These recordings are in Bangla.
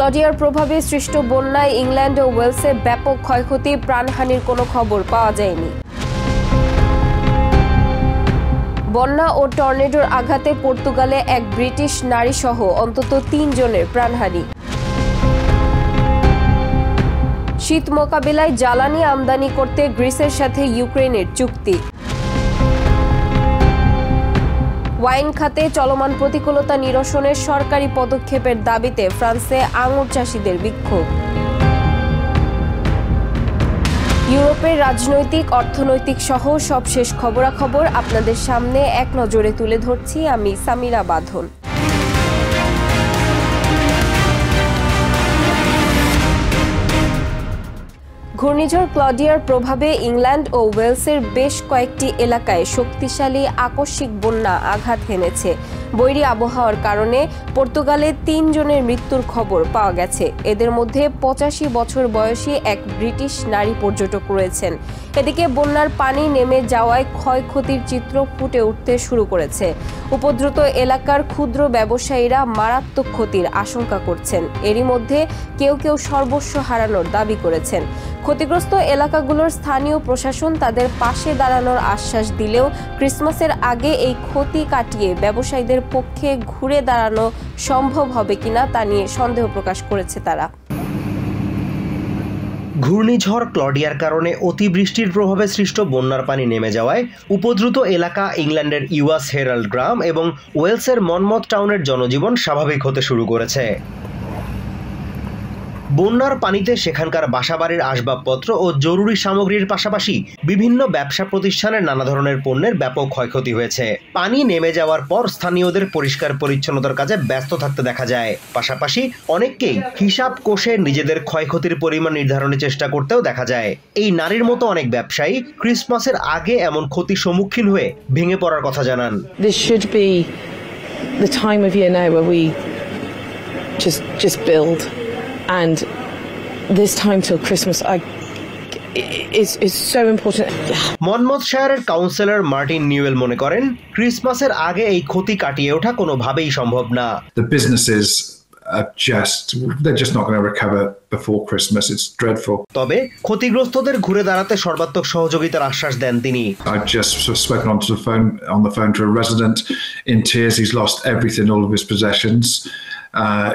ক্লডিয়ার প্রভাবে সৃষ্ট বন্যায় ইংল্যান্ড ও ওয়েলসে ব্যাপক ক্ষয়ক্ষতি, প্রাণহানির কোনো খবর পাওয়া যায়নি। বন্যা ও টর্নেডোর আঘাতে পর্তুগালে এক ব্রিটিশ নারী সহ অন্তত ৩ জনের প্রাণহানি। শীত মোকাবিলায় জ্বালানি আমদানি করতে গ্রিসের সাথে ইউক্রেনের চুক্তি। ওয়াইন খাতে চলমান প্রতিকূলতা নিরসনের সরকারি পদক্ষেপের দাবিতে ফ্রান্সে আঙুর চাষিদের বিক্ষোভ। ইউরোপের রাজনৈতিক, অর্থনৈতিক সহ সবশেষ খবরাখবর আপনাদের সামনে এক নজরে তুলে ধরছি আমি সামিরা বাঁধন। ঘূর্ণিঝড় ক্লডিয়ার প্রভাবে ইংল্যান্ড ও ওয়েলসের বেশ কয়েকটি এলাকায় শক্তিশালী আকস্মিক বন্যা আঘাত হেনেছে। বৈরী আবহাওয়ার কারণে পর্তুগালে ৩ জনের মৃত্যুর খবর পাওয়া গেছে। এদের মধ্যে ৮৫ বছর বয়সী এক ব্রিটিশ নারী পর্যটক রয়েছেন। এদিকে বন্যার পানি নেমে যাওয়ায় ক্ষয়ক্ষতির চিত্র ফুটে উঠতে শুরু করেছে। উপদ্রুত এলাকার ক্ষুদ্র ব্যবসায়ীরা মারাত্মক ক্ষতির আশঙ্কা করছেন। এরই মধ্যে কেউ কেউ সর্বস্ব হারানোর দাবি করেছেন। ক্ষতিগ্রস্ত এলাকাগুলোর স্থানীয় প্রশাসন তাদের পাশে দাঁড়ানোর আশ্বাস দিলেও ক্রিসমাসের আগে এই ক্ষতি কাটিয়ে ব্যবসায়ীদের পক্ষে ঘুরে দাঁড়ানো সম্ভব হবে কিনা তা নিয়ে সন্দেহ প্রকাশ করেছে তারা। ঘূর্ণিঝড় ক্লডিয়ার কারণে অতিবৃষ্টির প্রভাবে সৃষ্ট বন্যার পানি নেমে যাওয়ায় উপদ্রুত এলাকা ইংল্যান্ডের ইউএস হেরাল্ড গ্রাম এবং ওয়েলসের মনমথ টাউনের জনজীবন স্বাভাবিক হতে শুরু করেছে। বন্যার পানিতে সেখানকার বাসাবাড়ির আসবাবপত্র ও জরুরি সামগ্রীর পাশাপাশি বিভিন্ন ব্যবসা প্রতিষ্ঠানের নানা ধরনের পণ্যের ব্যাপক ক্ষয়ক্ষতি হয়েছে। পানি নেমে যাওয়ার পর স্থানীয়দের পরিষ্কার পরিচ্ছন্নতার কাজে ব্যস্ত থাকতে দেখা যায়। পাশাপাশি অনেককেই হিসাব কষে নিজেদের ক্ষয়ক্ষতির পরিমাণ নির্ধারণের চেষ্টা করতেও দেখা যায়। এই নারীর মতো অনেক ব্যবসায়ী ক্রিসমাসের আগে এমন ক্ষতির সম্মুখীন হয়ে ভেঙে পড়ার কথা জানান। This should be the time of year now where we just build. And this time till Christmas is so important. মনমথশায়ারের কাউন্সিলর মার্টিন নিউয়েল মনে করেন ক্রিসমাসের আগে এই ক্ষতি কাটিয়ে ওঠা কোনোভাবেই সম্ভব না। The businesses they're just not going to recover before Christmas. It's dreadful. তবে ক্ষতিগ্রস্তদের ঘুরে দাঁড়াতে সর্বাত্মক সহযোগিতার আশ্বাস দেন তিনি। I've just spoken on the phone to a resident in tears. He's lost everything, all of his possessions.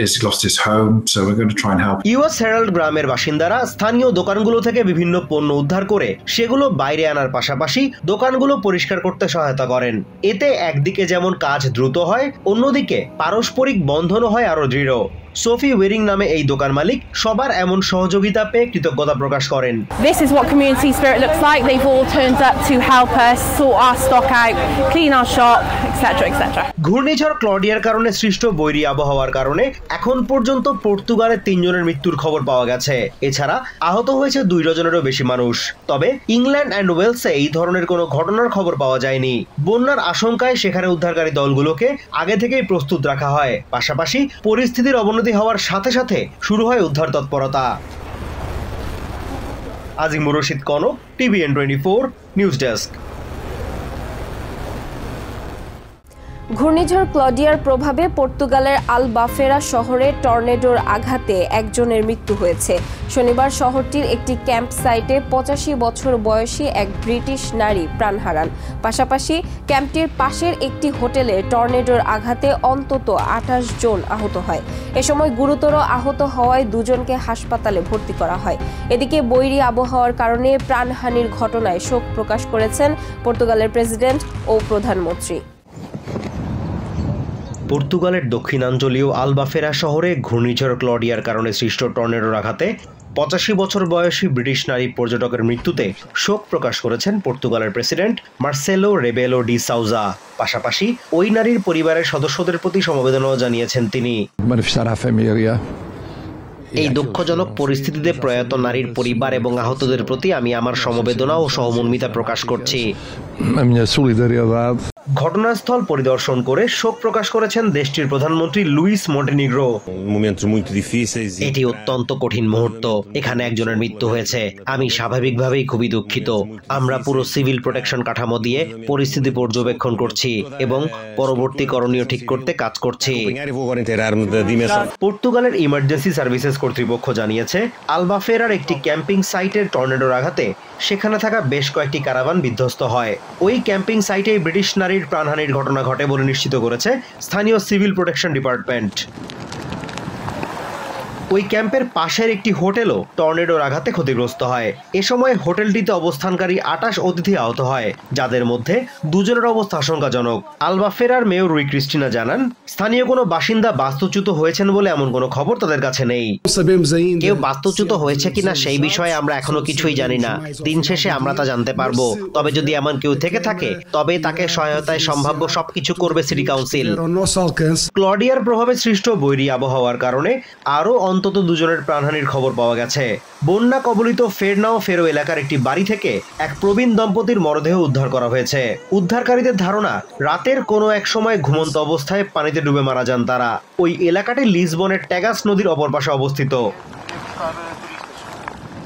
He's lost his home, so we're going to try and help. US Herald গ্রামের বাসিন্দারা স্থানীয় দোকানগুলো থেকে বিভিন্ন পণ্য উদ্ধার করে সেগুলো বাইরে আনার পাশাপাশি দোকানগুলো পরিষ্কার করতে সহায়তা করেন। এতে একদিকে যেমন কাজ দ্রুত হয়, অন্যদিকে পারস্পরিক বন্ধনও হয় আরো দৃঢ়। সোফি ওয়েরিং নামে এই দোকান মালিক সবার এমন সহযোগিতা পেয়ে কৃতজ্ঞতা প্রকাশ করেন। This is what community spirit looks like. They've all turned up to help us sort our stock out, clean our shop, etc. etc. ঘূর্ণিঝড় ক্লডিয়ার কারণে সৃষ্ট বৈরী আবহাওয়ার কারণে এখন পর্যন্ত পর্তুগালে ৩ জনের মৃত্যুর খবর পাওয়া গেছে। এছাড়া আহত হয়েছে ২ ডজনেরও বেশি মানুষ। তবে ইংল্যান্ড অ্যান্ড ওয়েলসে এই ধরনের কোনো ঘটনার খবর পাওয়া যায়নি। বন্যার আশঙ্কায় সেখানে উদ্ধারকারী দলগুলোকে আগে থেকেই প্রস্তুত রাখা হয়। পাশাপাশি পরিস্থিতির অবনতি হওয়ার সাথে সাথে শুরু হয় উদ্ধার তৎপরতা। Azimur Rashid Kanak, TVN 24 news desk. ঘূর্ণিঝড় ক্লডিয়ার প্রভাবে পর্তুগালের আলবাফেরা শহরে টর্নেডোর আঘাতে একজনের মৃত্যু হয়েছে। শনিবার শহরটির একটি ক্যাম্প সাইটে ৮৫ বছর বয়সী এক ব্রিটিশ নারী প্রাণ হারান। পাশাপাশি ক্যাম্পটির পাশের একটি হোটেলে টর্নেডোর আঘাতে অন্তত ২৮ জন আহত হয়। এ সময় গুরুতর আহত হওয়ায় ২ জনকে হাসপাতালে ভর্তি করা হয়। এদিকে বৈরী আবহাওয়ার কারণে প্রাণহানির ঘটনায় শোক প্রকাশ করেছেন পর্তুগালের প্রেসিডেন্ট ও প্রধানমন্ত্রী। পর্তুগালের দক্ষিণাঞ্চলীয় আলবাফেরা শহরে ঘূর্ণিঝড় ক্লডিয়ার কারণে সৃষ্ট টর্নেডোর আঘাতে ৮৫ বছর বয়সী ব্রিটিশ নারী পর্যটকের মৃত্যুতে শোক প্রকাশ করেছেন পর্তুগালের প্রেসিডেন্ট মার্সেলো রেবেলো ডি সাউজা। পাশাপাশি ওই নারীর পরিবারের সদস্যদের প্রতি সমবেদনাও জানিয়েছেন তিনি। এই দুঃখজনক পরিস্থিতিতে প্রয়াত নারীর পরিবার এবং আহতদের প্রতি আমি আমার সমবেদনা ও সহমর্মিতা প্রকাশ করছি। ঘটনাস্থল পরিদর্শন করে শোক প্রকাশ করেছেন দেশটির প্রধানমন্ত্রী লুইস মন্টেনিগ্রো। এটি অত্যন্ত কঠিন মুহূর্ত, এখানে একজনের মৃত্যু হয়েছে। আমি স্বাভাবিকভাবেই খুবই দুঃখিত। আমরা পুরো সিভিল প্রোটেকশন কাঠামো দিয়ে পরিস্থিতি পর্যবেক্ষণ করছি এবং পরবর্তী করণীয় ঠিক করতে কাজ করছি। পর্তুগালের ইমার্জেন্সি সার্ভিসেস কর্তৃপক্ষ জানিয়েছে আলবাফেরার একটি ক্যাম্পিং সাইটের টর্নেডোর আঘাতে সেখানে থাকা বেশ কয়েকটি কারাভান বিধ্বস্ত হয়। ওই ক্যাম্পিং সাইটে ব্রিটিশ নারীর প্রাণহানির ঘটনা ঘটে বলে নিশ্চিত করেছে স্থানীয় সিভিল প্রোটেকশন ডিপার্টমেন্ট। ওই ক্যাম্পের পাশের একটি হোটেলও টর্নেডোর আঘাতে ক্ষতিগ্রস্ত হয়। এ সময় হোটেলটিতে অবস্থানকারী 28 অতিথি আহত হয়, যাদের মধ্যে দুজনের অবস্থা আশঙ্কাজনক। আলবাফেরার মেয়র রুই ক্রিস্টিনা জানান, স্থানীয় কোনো বাসিন্দা বাস্তুচ্যুত হয়েছেন বলে এমন কোনো খবর তাদের কাছে নেই। কেউ বাস্তুচ্যুত হয়েছে কিনা সেই বিষয়ে আমরা এখনো কিছুই জানি না। দিন শেষে আমরা তা জানতে পারবো। তবে যদি এমন কেউ থেকে থাকে তবে তাকে সহায়তায় সম্ভাব্য সবকিছু করবে সিটি কাউন্সিল। ক্লডিয়ার প্রভাবে সৃষ্ট বৈরী আবহাওয়ার কারণে আরও অন্তত দুজনের প্রাণহানির খবর পাওয়া গেছে। বন্যা কবলিত ফেরনাও ফেরো এলাকার একটি বাড়ি থেকে এক প্রবীণ দম্পতির মরদেহ উদ্ধার করা হয়েছে। উদ্ধারকারীদের ধারণা, রাতের কোনো এক সময় ঘুমন্ত অবস্থায় পানিতে ডুবে মারা যান তারা। ওই এলাকাটি লিসবনের ট্যাগাস নদীর অপর পাশে অবস্থিত।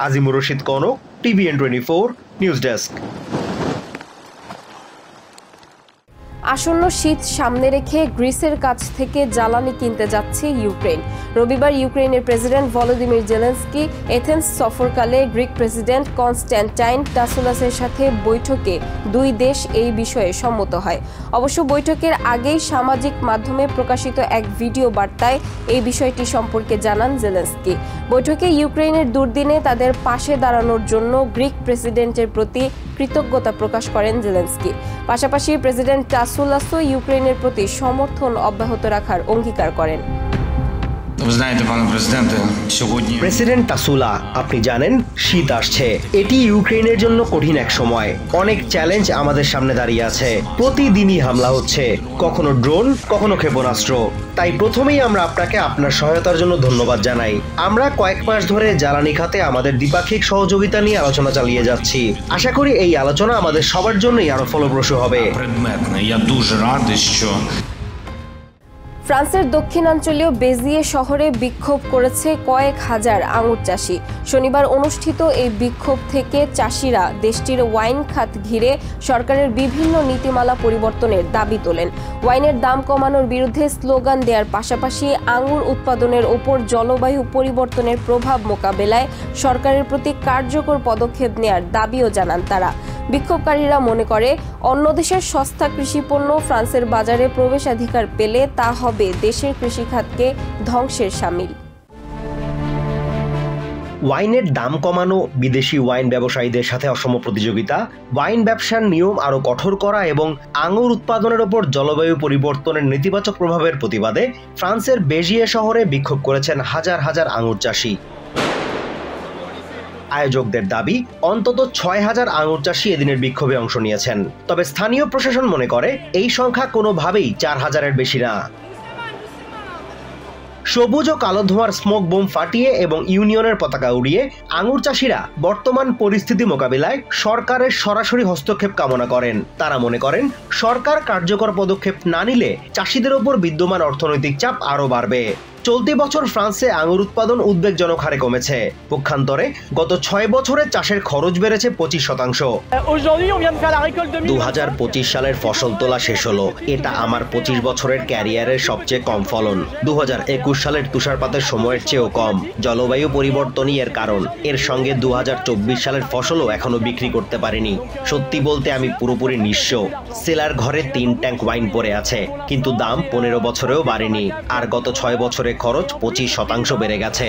Azimur Rashid Kanak, TVN 24 news desk. আসন্ন শীত সামনে রেখে গ্রিসের কাছ থেকে জ্বালানি কিনতে যাচ্ছে ইউক্রেন। রবিবার ইউক্রেনের প্রেসিডেন্ট ভলোদিমির জেলেনস্কি এথেন্স সফরকালে গ্রিক প্রেসিডেন্ট কনস্ট্যান্টাইন টাসুলাসের সাথে বৈঠকে দুই দেশ এই বিষয়ে সম্মত হয়। অবশ্য বৈঠকের আগেই সামাজিক মাধ্যমে প্রকাশিত এক ভিডিও বার্তায় এই বিষয়টি সম্পর্কে জানান জেলেনস্কি। বৈঠকে ইউক্রেনের দুর্দিনে তাদের পাশে দাঁড়ানোর জন্য গ্রিক প্রেসিডেন্টের প্রতি কৃতজ্ঞতা প্রকাশ করেন জেলেনস্কি। পাশাপাশি প্রেসিডেন্ট টাসুলাসও ইউক্রেনের প্রতি সমর্থন অব্যাহত রাখার অঙ্গীকার করেন। প্রেসিডেন্ট টাসুলা, আপনি জানেন শীত আসছে। এটি ইউক্রেনের জন্য কঠিন এক সময়। অনেক চ্যালেঞ্জ আমাদের সামনে দাঁড়িয়ে আছে। প্রতিদিনই হামলা হচ্ছে, কখনো ড্রোন, কখনো ক্ষেপণাস্ত্র। তাই প্রথমেই আমরা আপনাকে আপনার সহায়তার জন্য ধন্যবাদ জানাই। আমরা কয়েক মাস ধরে জ্বালানি খাতে আমাদের দ্বিপাক্ষিক সহযোগিতা নিয়ে আলোচনা চালিয়ে যাচ্ছি। আশা করি এই আলোচনা আমাদের সবার জন্যই আরো ফলপ্রসূ হবে। ফ্রান্সের দক্ষিণাঞ্চলীয় বেজিয়ে শহরে বিক্ষোভ করেছে কয়েক হাজার আঙুর চাষি। শনিবার অনুষ্ঠিত এই বিক্ষোভ থেকে চাষিরা দেশটির ওয়াইন খাত ঘিরে সরকারের বিভিন্ন নীতিমালা পরিবর্তনের দাবি তোলেন। ওয়াইনের দাম কমানোর বিরুদ্ধে স্লোগান দেওয়ার পাশাপাশি আঙুর উৎপাদনের ওপর জলবায়ু পরিবর্তনের প্রভাব মোকাবেলায় সরকারের প্রতি কার্যকর পদক্ষেপ নেয়ার দাবিও জানান তারা। বিক্ষোভকারীরা মনে করে অন্য দেশের সস্তা কৃষিপণ্য ফ্রান্সের বাজারে প্রবেশাধিকার পেলে তা হবে দেশের কৃষিখাতকে ধ্বংসের শামিল। ওয়াইনের দাম কমানো, বিদেশি ওয়াইন ব্যবসায়ীদের সাথে অসম প্রতিযোগিতা, ওয়াইন ব্যবসার নিয়ম আরও কঠোর করা এবং আঙুর উৎপাদনের ওপর জলবায়ু পরিবর্তনের নেতিবাচক প্রভাবের প্রতিবাদে ফ্রান্সের বেজিয়ে শহরে বিক্ষোভ করেছেন হাজার হাজার আঙুর চাষি। আয়োজকদের দাবি, অন্তত 6000 আঙুর চাষি এদিনের বিক্ষোভে অংশ নিয়েছেন। তবে স্থানীয় প্রশাসন মনে করে এই সংখ্যা কোনোভাবেই 4000-এর বেশি না। সবুজ ও কালো ধোঁয়ার স্মোক বোম ফাটিয়ে এবং ইউনিয়নের পতাকা উড়িয়ে আঙুর চাষিরা বর্তমান পরিস্থিতি মোকাবিলায় সরকারের সরাসরি হস্তক্ষেপ কামনা করেন। তারা মনে করেন সরকার কার্যকর পদক্ষেপ না নিলে চাষিদের ওপর বিদ্যমান অর্থনৈতিক চাপ আরও বাড়বে। চলতি বছর ফ্রান্সে আঙুর উৎপাদন উদ্বেগজনক হারে কমেছে। পক্ষান্তরে গত 6 বছরে চাষের খরচ বেড়েছে 25%। 2025 সালের ফসল তোলা শেষ হলো। এটা আমার 25 বছরের ক্যারিয়ারের সবচেয়ে কম ফলন। 2021 সালের তুষারপাতের সময়ের চেয়েও কম। জলবায়ু পরিবর্তনই এর কারণ। এর সঙ্গে 2024 সালের ফসলও এখনো বিক্রি করতে পারিনি। সত্যি বলতে আমি পুরোপুরি নিঃস্ব। সেলার ঘরে 3 ট্যাঙ্ক ওয়াইন পড়ে আছে, কিন্তু দাম 15 বছরেও বাড়েনি। আর গত 6 বছরে খরচ 25% বেড়ে গেছে।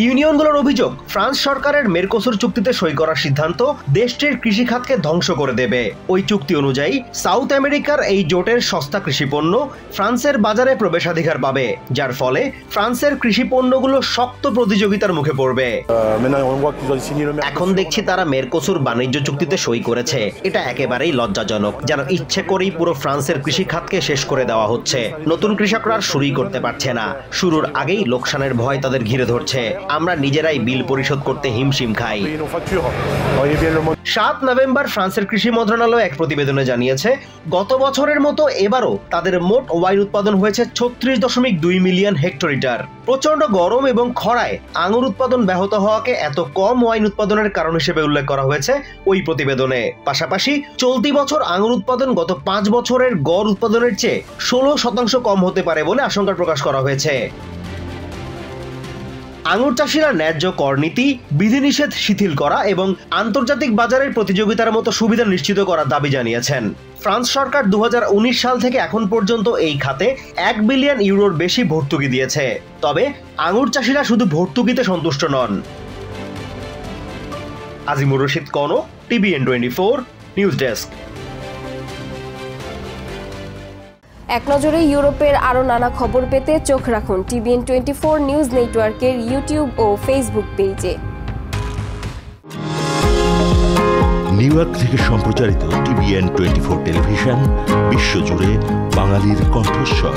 ইউনিয়নগুলোর অভিযোগ, ফ্রান্স সরকারের মেরকোসুর চুক্তিতে সই করার সিদ্ধান্ত দেশটির কৃষিখাতকে ধ্বংস করে দেবে। ওই চুক্তি অনুযায়ী সাউথ আমেরিকার এই জোটের সস্তা কৃষিপণ্য ফ্রান্সের বাজারে প্রবেশাধিকার পাবে, যার ফলে ফ্রান্সের কৃষিপণ্যগুলো শক্ত প্রতিযোগিতার মুখে পড়বে। এখন দেখছি তারা মেরকোসুর বাণিজ্য চুক্তিতে সই করেছে। এটা একেবারেই লজ্জাজনক, যেন ইচ্ছে করেই পুরো ফ্রান্সের কৃষিখাতকে শেষ করে দেওয়া হচ্ছে। নতুন কৃষকরা শুরু বিক্রি করতে পারছে না। শুরুর আগেই লোকসানের ভয় তাদের ঘিরে ধরছে। আমরা নিজেরাই বিল পরিশোধ করতে হিমশিম খাই। 7 নভেম্বর ফ্রান্সের কৃষি মন্ত্রণালয় এক প্রতিবেদনে জানিয়েছে, গত বছরের মতো এবারও তাদের মোট ওয়াইন উৎপাদন হয়েছে 36.2 মিলিয়ন হেক্টোলিটার। প্রচন্ড গরম এবং খরায় আঙুর উৎপাদন ব্যাহত হওয়াকে এত কম ওয়াইন উৎপাদনের কারণ হিসেবে উল্লেখ করা হয়েছে ওই প্রতিবেদনে। পাশাপাশি চলতি বছর আঙুর উৎপাদন গত 5 বছরের গড় উৎপাদনের চেয়ে 16% কম হতে পারে বলে আশঙ্কা প্রকাশ করা হয়েছে। আঙুর চাষিরা ন্যায্য কর নীতি, বিধিনিষেধ শিথিল করা এবং আন্তর্জাতিক বাজারের প্রতিযোগিতার মতো সুবিধা নিশ্চিত করার দাবি জানিয়েছেন। ফ্রান্স সরকার 2019 সাল থেকে এখন পর্যন্ত এই খাতে 1 বিলিয়ন ইউরোর বেশি ভর্তুকি দিয়েছে। তবে আঙুর চাষিরা শুধু ভর্তুকিতে সন্তুষ্ট নন। Azimur Rashid Kanak, TVN 24 news desk. এক নজরে ইউরোপের আরও নানা খবর পেতে চোখ রাখুন TVN 24 নিউজ নেটওয়ার্কের ইউটিউব ও ফেসবুক পেজে। নিউ ইয়র্ক থেকে সম্প্রচারিত TVN 24 টেলিভিশন বিশ্বজুড়ে বাঙালির কণ্ঠস্বর।